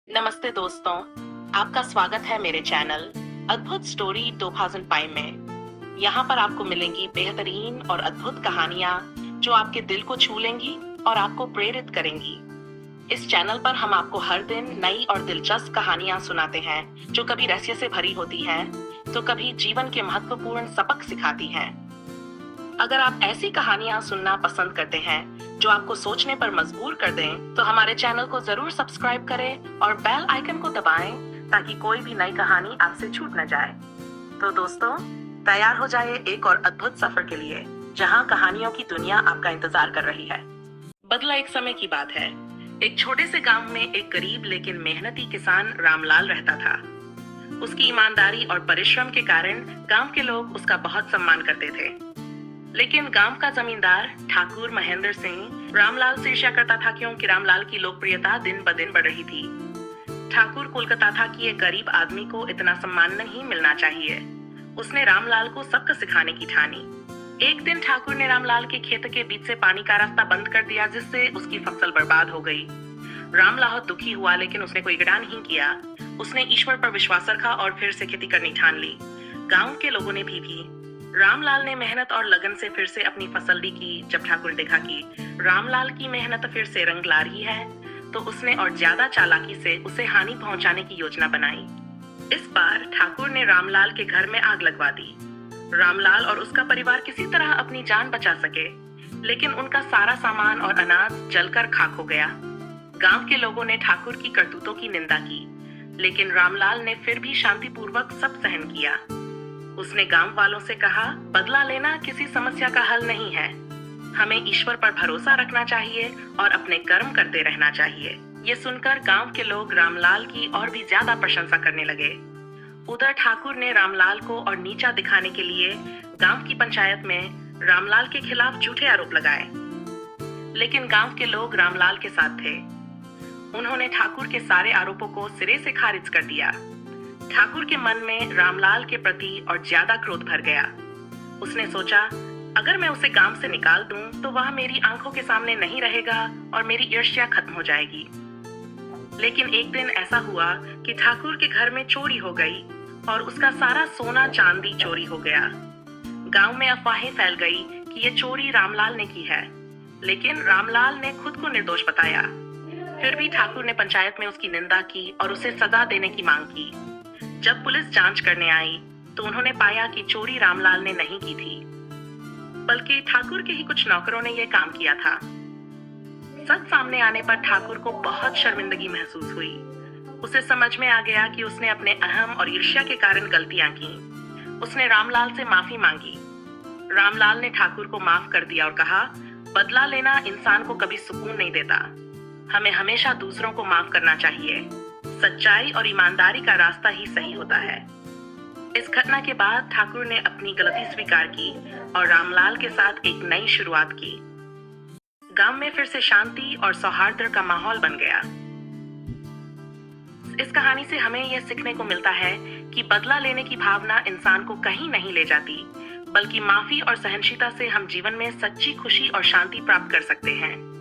नमस्ते दोस्तों, आपका स्वागत है मेरे चैनल अद्भुत स्टोरी 2005 में। यहाँ पर आपको मिलेंगी बेहतरीन और अद्भुत कहानियाँ जो आपके दिल को छू लेंगी और आपको प्रेरित करेंगी। इस चैनल पर हम आपको हर दिन नई और दिलचस्प कहानियाँ सुनाते हैं जो कभी रहस्य से भरी होती हैं, तो कभी जीवन के महत्वपूर्ण सबक सिखाती हैं। अगर आप ऐसी कहानियाँ सुनना पसंद करते हैं जो आपको सोचने पर मजबूर कर दें, तो हमारे चैनल को जरूर सब्सक्राइब करें और बेल आइकन को दबाएं ताकि कोई भी नई कहानी आपसे छूट न जाए। तो दोस्तों, तैयार हो जाइए एक और अद्भुत सफर के लिए जहां कहानियों की दुनिया आपका इंतजार कर रही है। बदला एक समय की बात है। एक छोटे से गांव में एक गरीब लेकिन मेहनती किसान रामलाल रहता था। उसकी ईमानदारी और परिश्रम के कारण गांव के लोग उसका बहुत सम्मान करते थे। लेकिन गांव का जमींदार ठाकुर महेंद्र सिंह रामलाल से ईर्ष्या करता था, क्योंकि रामलाल की लोकप्रियता दिन ब दिन बढ़ रही थी। ठाकुर को कहता था कि एक गरीब आदमी को इतना सम्मान नहीं मिलना चाहिए। उसने रामलाल को सबक सिखाने की ठानी। एक दिन ठाकुर ने रामलाल के खेत के बीच से पानी का रास्ता बंद कर दिया, जिससे उसकी फसल बर्बाद हो गई। रामलाल दुखी हुआ, लेकिन उसने कोई गिड़ा नहीं किया। उसने ईश्वर पर विश्वास रखा और फिर से खेती करनी ठान ली। गाँव के लोगों ने भी। रामलाल ने मेहनत और लगन से फिर से अपनी फसल ली की। जब ठाकुर ने देखा कि रामलाल की मेहनत फिर से रंग ला रही है, तो उसने और ज्यादा चालाकी से उसे हानि पहुंचाने की योजना बनाई। इस बार ठाकुर ने रामलाल के घर में आग लगवा दी। रामलाल और उसका परिवार किसी तरह अपनी जान बचा सके, लेकिन उनका सारा सामान और अनाज जलकर खाक हो गया। गांव के लोगों ने ठाकुर की करतूतों की निंदा की, लेकिन रामलाल ने फिर भी शांतिपूर्वक सब सहन किया। उसने गांव वालों से कहा, बदला लेना किसी समस्या का हल नहीं है। हमें ईश्वर पर भरोसा रखना चाहिए और अपने कर्म करते रहना चाहिए। ये सुनकर गांव के लोग रामलाल की और भी ज्यादा प्रशंसा करने लगे। उधर ठाकुर ने रामलाल को और नीचा दिखाने के लिए गांव की पंचायत में रामलाल के खिलाफ झूठे आरोप लगाए। लेकिन गांव के लोग रामलाल के साथ थे। उन्होंने ठाकुर के सारे आरोपों को सिरे से खारिज कर दिया। ठाकुर के मन में रामलाल के प्रति और ज्यादा क्रोध भर गया। उसने सोचा, अगर मैं उसे गांव से निकाल दूं, तो वह मेरी आंखों के सामने नहीं रहेगा और मेरी ईर्ष्या खत्म हो जाएगी। लेकिन एक दिन ऐसा हुआ कि ठाकुर के घर में चोरी हो गई और उसका सारा सोना चांदी चोरी हो गया। गांव में अफवाहें फैल गई कि ये चोरी रामलाल ने की है, लेकिन रामलाल ने खुद को निर्दोष बताया। फिर भी ठाकुर ने पंचायत में उसकी निंदा की और उसे सजा देने की मांग की। जब पुलिस जांच करने आई, तो उन्होंने पाया कि चोरी रामलाल ने नहीं की थी, बल्कि ठाकुर के ही कुछ नौकरों ने यह काम किया था। सच सामने आने पर ठाकुर को बहुत शर्मिंदगी महसूस हुई। उसे समझ में आ गया कि उसने अपने अहम और ईर्ष्या के कारण गलतियां की। उसने रामलाल से माफी मांगी। रामलाल ने ठाकुर को माफ कर दिया और कहा, बदला लेना इंसान को कभी सुकून नहीं देता। हमें हमेशा दूसरों को माफ करना चाहिए। सच्चाई और ईमानदारी का रास्ता ही सही होता है। इस घटना के बाद ठाकुर ने अपनी गलती स्वीकार की और रामलाल के साथ एक नई शुरुआत की। गांव में फिर से शांति और सौहार्द का माहौल बन गया। इस कहानी से हमें यह सीखने को मिलता है कि बदला लेने की भावना इंसान को कहीं नहीं ले जाती, बल्कि माफी और सहनशीलता से हम जीवन में सच्ची खुशी और शांति प्राप्त कर सकते हैं।